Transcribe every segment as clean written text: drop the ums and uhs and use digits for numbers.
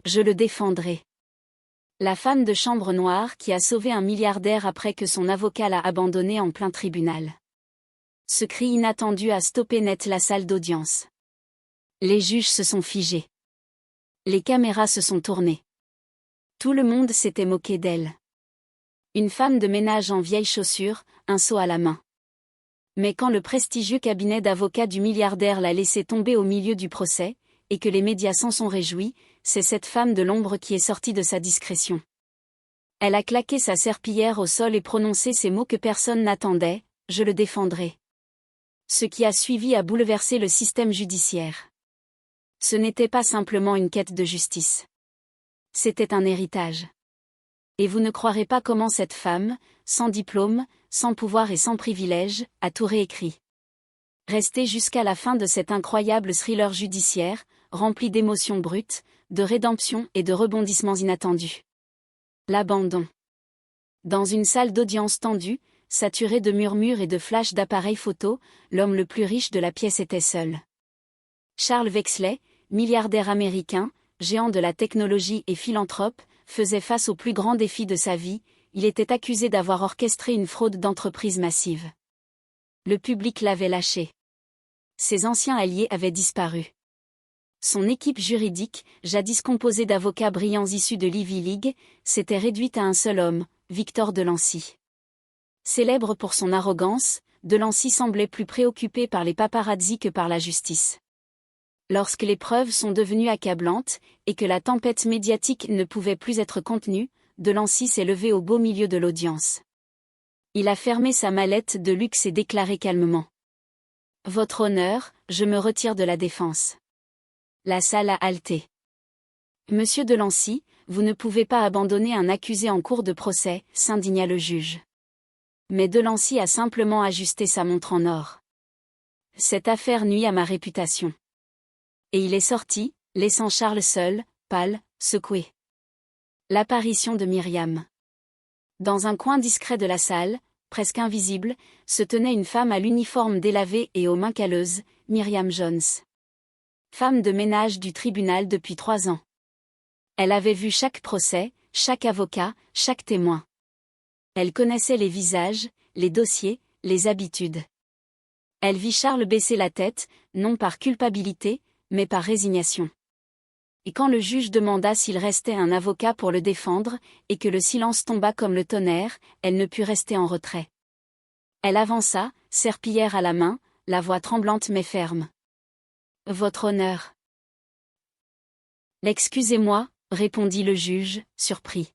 Je le défendrai. La femme de chambre noire qui a sauvé un milliardaire après que son avocat l'a abandonné en plein tribunal. Ce cri inattendu a stoppé net la salle d'audience. Les juges se sont figés. Les caméras se sont tournées. Tout le monde s'était moqué d'elle. Une femme de ménage en vieilles chaussures, un seau à la main. Mais quand le prestigieux cabinet d'avocats du milliardaire l'a laissé tomber au milieu du procès, et que les médias s'en sont réjouis, c'est cette femme de l'ombre qui est sortie de sa discrétion. Elle a claqué sa serpillière au sol et prononcé ces mots que personne n'attendait, « Je le défendrai ». Ce qui a suivi a bouleversé le système judiciaire. Ce n'était pas simplement une quête de justice. C'était un héritage. Et vous ne croirez pas comment cette femme, sans diplôme, sans pouvoir et sans privilège, a tout réécrit. Restez jusqu'à la fin de cet incroyable thriller judiciaire, rempli d'émotions brutes, de rédemption et de rebondissements inattendus. L'abandon. Dans une salle d'audience tendue, saturée de murmures et de flashs d'appareils photo, l'homme le plus riche de la pièce était seul. Charles Wexley, milliardaire américain, géant de la technologie et philanthrope, faisait face au plus grand défi de sa vie, il était accusé d'avoir orchestré une fraude d'entreprise massive. Le public l'avait lâché. Ses anciens alliés avaient disparu. Son équipe juridique, jadis composée d'avocats brillants issus de l'Ivy League, s'était réduite à un seul homme, Victor Delancey. Célèbre pour son arrogance, Delancey semblait plus préoccupé par les paparazzis que par la justice. Lorsque les preuves sont devenues accablantes, et que la tempête médiatique ne pouvait plus être contenue, Delancey s'est levé au beau milieu de l'audience. Il a fermé sa mallette de luxe et déclaré calmement. « Votre honneur, je me retire de la défense. » La salle a halté. « Monsieur Delancey, vous ne pouvez pas abandonner un accusé en cours de procès, » s'indigna le juge. Mais Delancey a simplement ajusté sa montre en or. « Cette affaire nuit à ma réputation. » Et il est sorti, laissant Charles seul, pâle, secoué. L'apparition de Myriam. Dans un coin discret de la salle, presque invisible, se tenait une femme à l'uniforme délavé et aux mains calleuses, Myriam Jones. Femme de ménage du tribunal depuis 3 ans. Elle avait vu chaque procès, chaque avocat, chaque témoin. Elle connaissait les visages, les dossiers, les habitudes. Elle vit Charles baisser la tête, non par culpabilité, mais par résignation. Et quand le juge demanda s'il restait un avocat pour le défendre, et que le silence tomba comme le tonnerre, elle ne put rester en retrait. Elle avança, serpillière à la main, la voix tremblante mais ferme. « Votre honneur. » « Excusez-moi, » répondit le juge, surpris.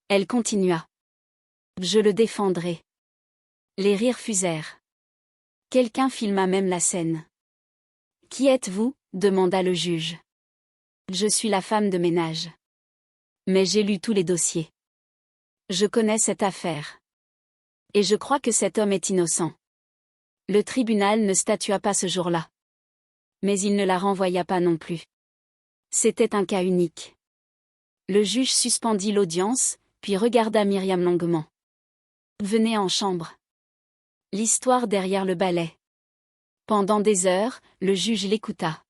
Elle continua. « Je le défendrai. » Les rires fusèrent. Quelqu'un filma même la scène. « Qui êtes-vous » demanda le juge. « Je suis la femme de ménage. Mais j'ai lu tous les dossiers. Je connais cette affaire. Et je crois que cet homme est innocent. » Le tribunal ne statua pas ce jour-là. Mais il ne la renvoya pas non plus. C'était un cas unique. Le juge suspendit l'audience, puis regarda Myriam longuement. « Venez en chambre. » L'histoire derrière le balai. Pendant des heures, le juge l'écouta.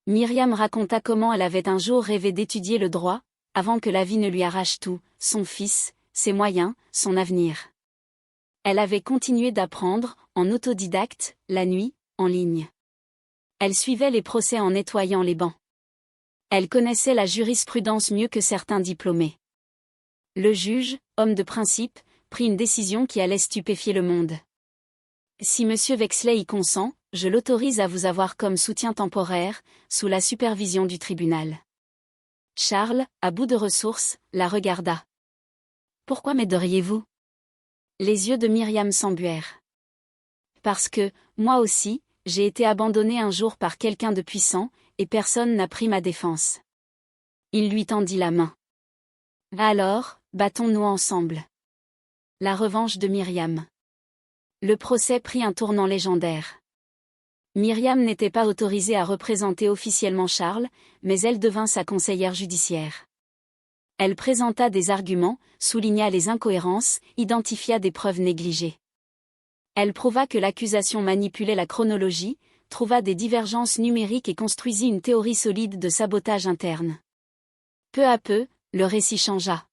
Myriam raconta comment elle avait un jour rêvé d'étudier le droit, avant que la vie ne lui arrache tout, son fils, ses moyens, son avenir. Elle avait continué d'apprendre, en autodidacte, la nuit, en ligne. Elle suivait les procès en nettoyant les bancs. Elle connaissait la jurisprudence mieux que certains diplômés. Le juge, homme de principe, prit une décision qui allait stupéfier le monde. « Si monsieur Wexley y consent, je l'autorise à vous avoir comme soutien temporaire, sous la supervision du tribunal. » Charles, à bout de ressources, la regarda. « Pourquoi m'aideriez-vous » Les yeux de Myriam s'embuèrent. « Parce que, moi aussi, j'ai été abandonnée un jour par quelqu'un de puissant, et personne n'a pris ma défense. » Il lui tendit la main. « Alors, battons-nous ensemble. » La revanche de Myriam. Le procès prit un tournant légendaire. Myriam n'était pas autorisée à représenter officiellement Charles, mais elle devint sa conseillère judiciaire. Elle présenta des arguments, souligna les incohérences, identifia des preuves négligées. Elle prouva que l'accusation manipulait la chronologie, trouva des divergences numériques et construisit une théorie solide de sabotage interne. Peu à peu, le récit changea.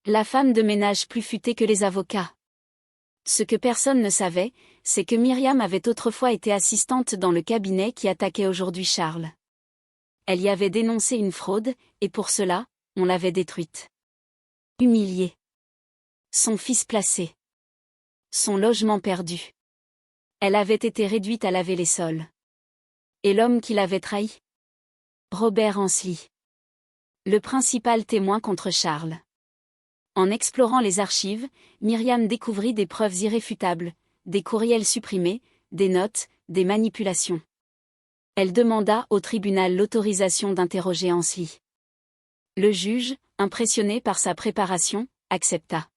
La femme de ménage plus futée que les avocats. Ce que personne ne savait, c'est que Myriam avait autrefois été assistante dans le cabinet qui attaquait aujourd'hui Charles. Elle y avait dénoncé une fraude, et pour cela, on l'avait détruite. Humiliée. Son fils placé. Son logement perdu. Elle avait été réduite à laver les sols. Et l'homme qui l'avait trahi? Robert Ansley. Le principal témoin contre Charles. En explorant les archives, Myriam découvrit des preuves irréfutables, des courriels supprimés, des notes, des manipulations. Elle demanda au tribunal l'autorisation d'interroger Ansley. Le juge, impressionné par sa préparation, accepta.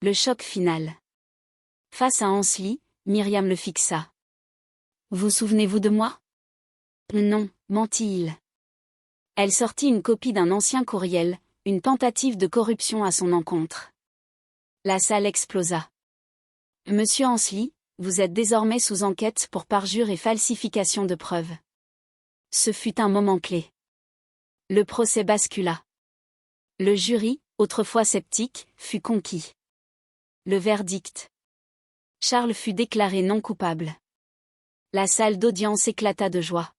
Le choc final. Face à Ansley, Myriam le fixa. « Vous souvenez-vous de moi ? » ?»« Non, mentit-il. Elle sortit une copie d'un ancien courriel, une tentative de corruption à son encontre. La salle explosa. « Monsieur Ansley, vous êtes désormais sous enquête pour parjure et falsification de preuves. » Ce fut un moment clé. Le procès bascula. Le jury, autrefois sceptique, fut conquis. Le verdict. Charles fut déclaré non coupable. La salle d'audience éclata de joie.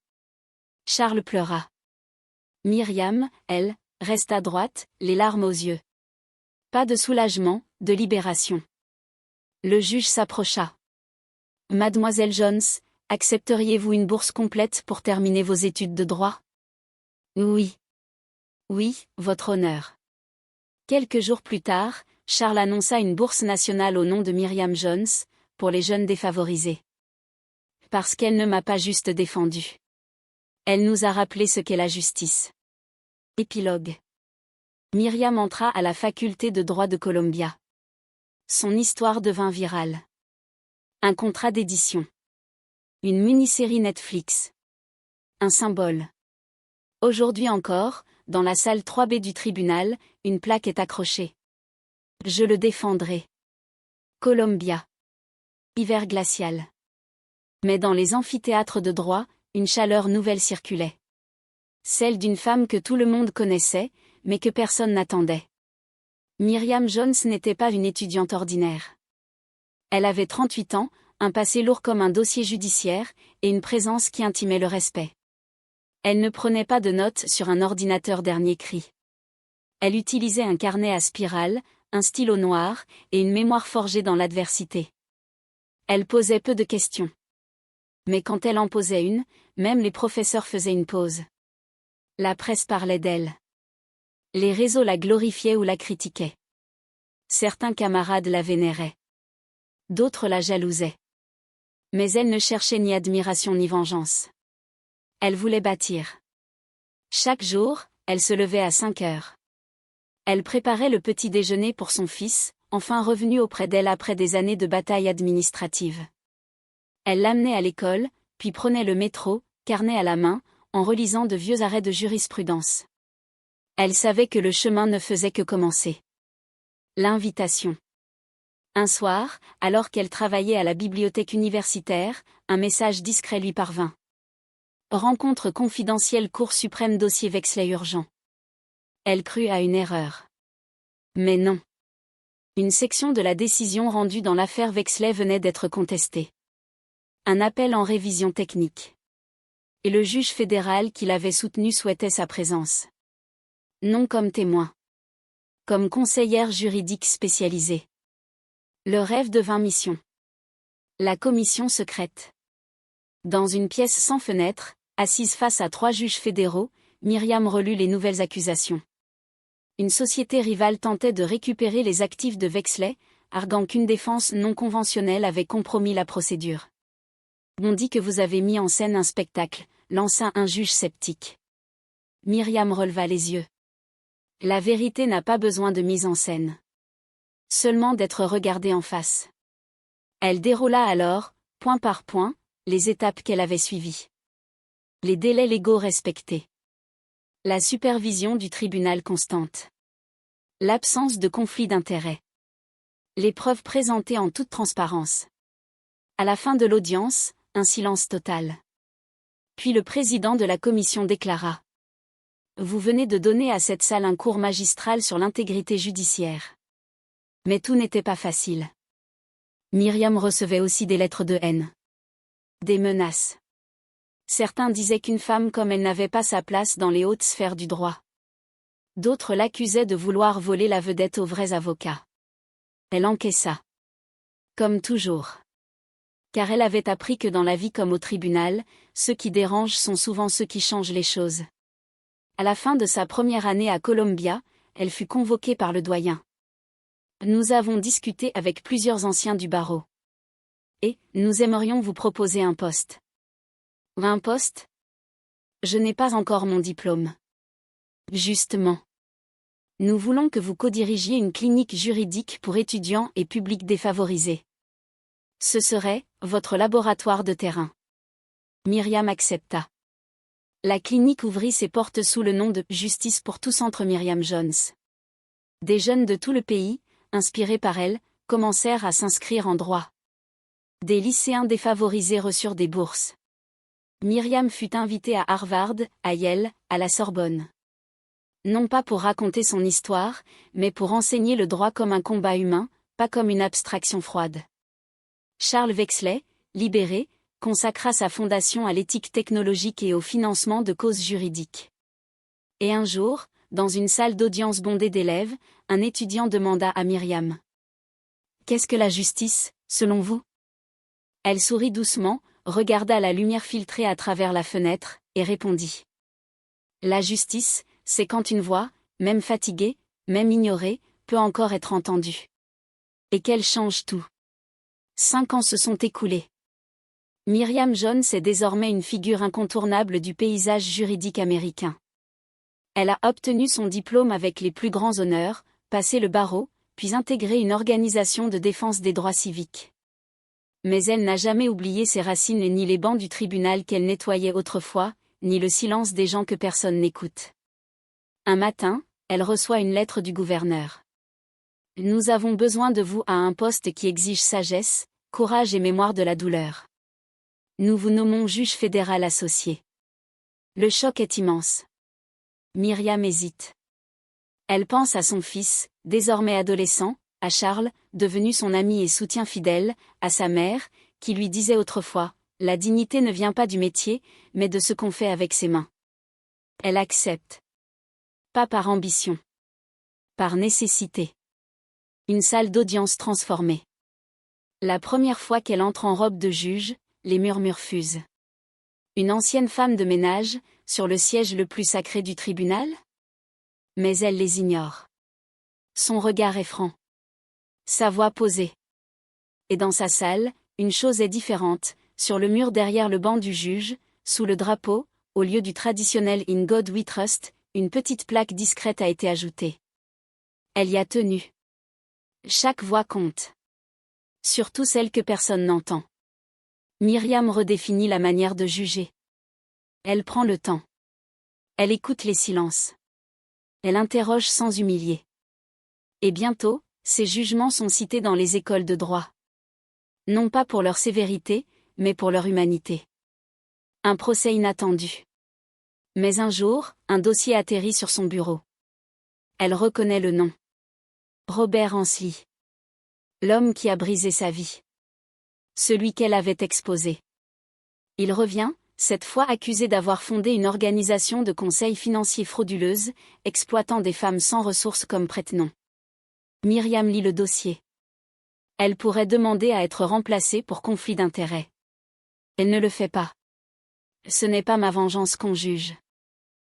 Charles pleura. Myriam, elle, resta droite, les larmes aux yeux. Pas de soulagement, de libération. Le juge s'approcha. « Mademoiselle Jones, accepteriez-vous une bourse complète pour terminer vos études de droit ? » ?»« Oui. »« Oui, votre honneur. » Quelques jours plus tard, Charles annonça une bourse nationale au nom de Myriam Jones, pour les jeunes défavorisés. Parce qu'elle ne m'a pas juste défendu. Elle nous a rappelé ce qu'est la justice. Épilogue. Myriam entra à la faculté de droit de Columbia. Son histoire devint virale. Un contrat d'édition. Une mini-série Netflix. Un symbole. Aujourd'hui encore, dans la salle 3B du tribunal, une plaque est accrochée. Je le défendrai. Columbia. Hiver glacial. Mais dans les amphithéâtres de droit, une chaleur nouvelle circulait. Celle d'une femme que tout le monde connaissait, mais que personne n'attendait. Myriam Jones n'était pas une étudiante ordinaire. Elle avait 38 ans, un passé lourd comme un dossier judiciaire, et une présence qui intimait le respect. Elle ne prenait pas de notes sur un ordinateur dernier cri. Elle utilisait un carnet à spirale, un stylo noir, et une mémoire forgée dans l'adversité. Elle posait peu de questions. Mais quand elle en posait une, même les professeurs faisaient une pause. La presse parlait d'elle. Les réseaux la glorifiaient ou la critiquaient. Certains camarades la vénéraient. D'autres la jalousaient. Mais elle ne cherchait ni admiration ni vengeance. Elle voulait bâtir. Chaque jour, elle se levait à 5 heures. Elle préparait le petit déjeuner pour son fils, enfin revenu auprès d'elle après des années de bataille administrative. Elle l'amenait à l'école, puis prenait le métro, carnet à la main, en relisant de vieux arrêts de jurisprudence. Elle savait que le chemin ne faisait que commencer. L'invitation. Un soir, alors qu'elle travaillait à la bibliothèque universitaire, un message discret lui parvint. Rencontre confidentielle Cour suprême dossier Wexley urgent. Elle crut à une erreur. Mais non. Une section de la décision rendue dans l'affaire Wexley venait d'être contestée. Un appel en révision technique. Et le juge fédéral qui l'avait soutenu souhaitait sa présence. Non comme témoin. Comme conseillère juridique spécialisée. Le rêve devint mission. La commission secrète. Dans une pièce sans fenêtre, assise face à 3 juges fédéraux, Myriam relut les nouvelles accusations. Une société rivale tentait de récupérer les actifs de Wexley, arguant qu'une défense non conventionnelle avait compromis la procédure. On dit que vous avez mis en scène un spectacle, lança un juge sceptique. Myriam releva les yeux. La vérité n'a pas besoin de mise en scène. Seulement d'être regardée en face. Elle déroula alors, point par point, les étapes qu'elle avait suivies. Les délais légaux respectés. La supervision du tribunal constante. L'absence de conflit d'intérêts. Les preuves présentées en toute transparence. À la fin de l'audience, un silence total. Puis le président de la commission déclara. Vous venez de donner à cette salle un cours magistral sur l'intégrité judiciaire. Mais tout n'était pas facile. Myriam recevait aussi des lettres de haine. Des menaces. Certains disaient qu'une femme comme elle n'avait pas sa place dans les hautes sphères du droit. D'autres l'accusaient de vouloir voler la vedette aux vrais avocats. Elle encaissa. Comme toujours. Car elle avait appris que dans la vie comme au tribunal, ceux qui dérangent sont souvent ceux qui changent les choses. À la fin de sa première année à Columbia, elle fut convoquée par le doyen. Nous avons discuté avec plusieurs anciens du barreau. Et, nous aimerions vous proposer un poste. Un poste? Je n'ai pas encore mon diplôme. Justement. Nous voulons que vous co-dirigiez une clinique juridique pour étudiants et publics défavorisés. Ce serait, votre laboratoire de terrain. Myriam accepta. La clinique ouvrit ses portes sous le nom de « Justice pour tous Centre Myriam Jones ». Des jeunes de tout le pays, inspirés par elle, commencèrent à s'inscrire en droit. Des lycéens défavorisés reçurent des bourses. Myriam fut invitée à Harvard, à Yale, à la Sorbonne. Non pas pour raconter son histoire, mais pour enseigner le droit comme un combat humain, pas comme une abstraction froide. Charles Wexley, libéré, consacra sa fondation à l'éthique technologique et au financement de causes juridiques. Et un jour, dans une salle d'audience bondée d'élèves, un étudiant demanda à Myriam. « Qu'est-ce que la justice, selon vous ?» Elle sourit doucement, regarda la lumière filtrée à travers la fenêtre, et répondit. « La justice, c'est quand une voix, même fatiguée, même ignorée, peut encore être entendue. Et qu'elle change tout. » 5 ans se sont écoulés. Myriam Jones est désormais une figure incontournable du paysage juridique américain. Elle a obtenu son diplôme avec les plus grands honneurs, passé le barreau, puis intégré une organisation de défense des droits civiques. Mais elle n'a jamais oublié ses racines et ni les bancs du tribunal qu'elle nettoyait autrefois, ni le silence des gens que personne n'écoute. Un matin, elle reçoit une lettre du gouverneur. « Nous avons besoin de vous à un poste qui exige sagesse, courage et mémoire de la douleur. Nous vous nommons juge fédéral associé. » Le choc est immense. Myriam hésite. Elle pense à son fils, désormais adolescent, à Charles, devenu son ami et soutien fidèle, à sa mère, qui lui disait autrefois, « La dignité ne vient pas du métier, mais de ce qu'on fait avec ses mains. » Elle accepte. Pas par ambition. Par nécessité. Une salle d'audience transformée. La première fois qu'elle entre en robe de juge, les murmures fusent. Une ancienne femme de ménage, sur le siège le plus sacré du tribunal? Mais elle les ignore. Son regard est franc. Sa voix posée. Et dans sa salle, une chose est différente, sur le mur derrière le banc du juge, sous le drapeau, au lieu du traditionnel In God We Trust, une petite plaque discrète a été ajoutée. Elle y a tenu. Chaque voix compte. Surtout celle que personne n'entend. Myriam redéfinit la manière de juger. Elle prend le temps. Elle écoute les silences. Elle interroge sans humilier. Et bientôt, ses jugements sont cités dans les écoles de droit. Non pas pour leur sévérité, mais pour leur humanité. Un procès inattendu. Mais un jour, un dossier atterrit sur son bureau. Elle reconnaît le nom. Robert Ansley. L'homme qui a brisé sa vie. Celui qu'elle avait exposé. Il revient, cette fois accusé d'avoir fondé une organisation de conseil financier frauduleuse, exploitant des femmes sans ressources comme prête-nom. Myriam lit le dossier. Elle pourrait demander à être remplacée pour conflit d'intérêts. Elle ne le fait pas. Ce n'est pas ma vengeance qu'on juge.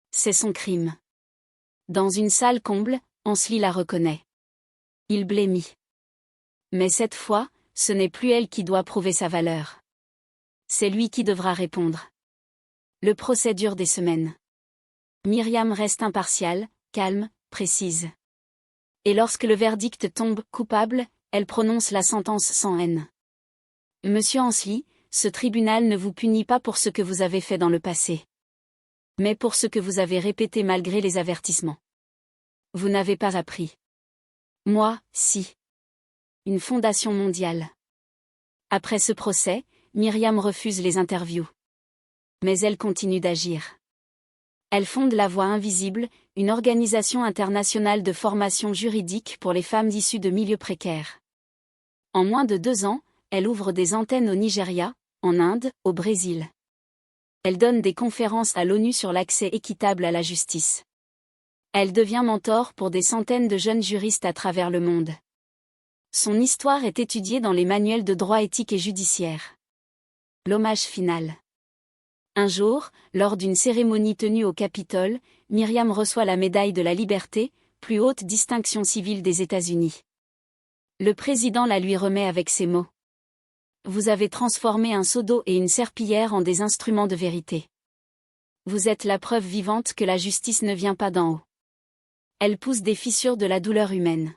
C'est son crime. Dans une salle comble, Ansley la reconnaît. Il blêmit. Mais cette fois, ce n'est plus elle qui doit prouver sa valeur. C'est lui qui devra répondre. Le procès dure des semaines. Myriam reste impartiale, calme, précise. Et lorsque le verdict tombe coupable, elle prononce la sentence sans haine. Monsieur Ansley, ce tribunal ne vous punit pas pour ce que vous avez fait dans le passé. Mais pour ce que vous avez répété malgré les avertissements. Vous n'avez pas appris. Moi, si. Une fondation mondiale. Après ce procès, Myriam refuse les interviews. Mais elle continue d'agir. Elle fonde La Voix Invisible, une organisation internationale de formation juridique pour les femmes issues de milieux précaires. En moins de 2 ans, elle ouvre des antennes au Nigeria, en Inde, au Brésil. Elle donne des conférences à l'ONU sur l'accès équitable à la justice. Elle devient mentor pour des centaines de jeunes juristes à travers le monde. Son histoire est étudiée dans les manuels de droit éthique et judiciaire. L'hommage final. Un jour, lors d'une cérémonie tenue au Capitole, Myriam reçoit la médaille de la liberté, plus haute distinction civile des États-Unis. Le président la lui remet avec ces mots. Vous avez transformé un seau d'eau et une serpillière en des instruments de vérité. Vous êtes la preuve vivante que la justice ne vient pas d'en haut. Elle pousse des fissures de la douleur humaine.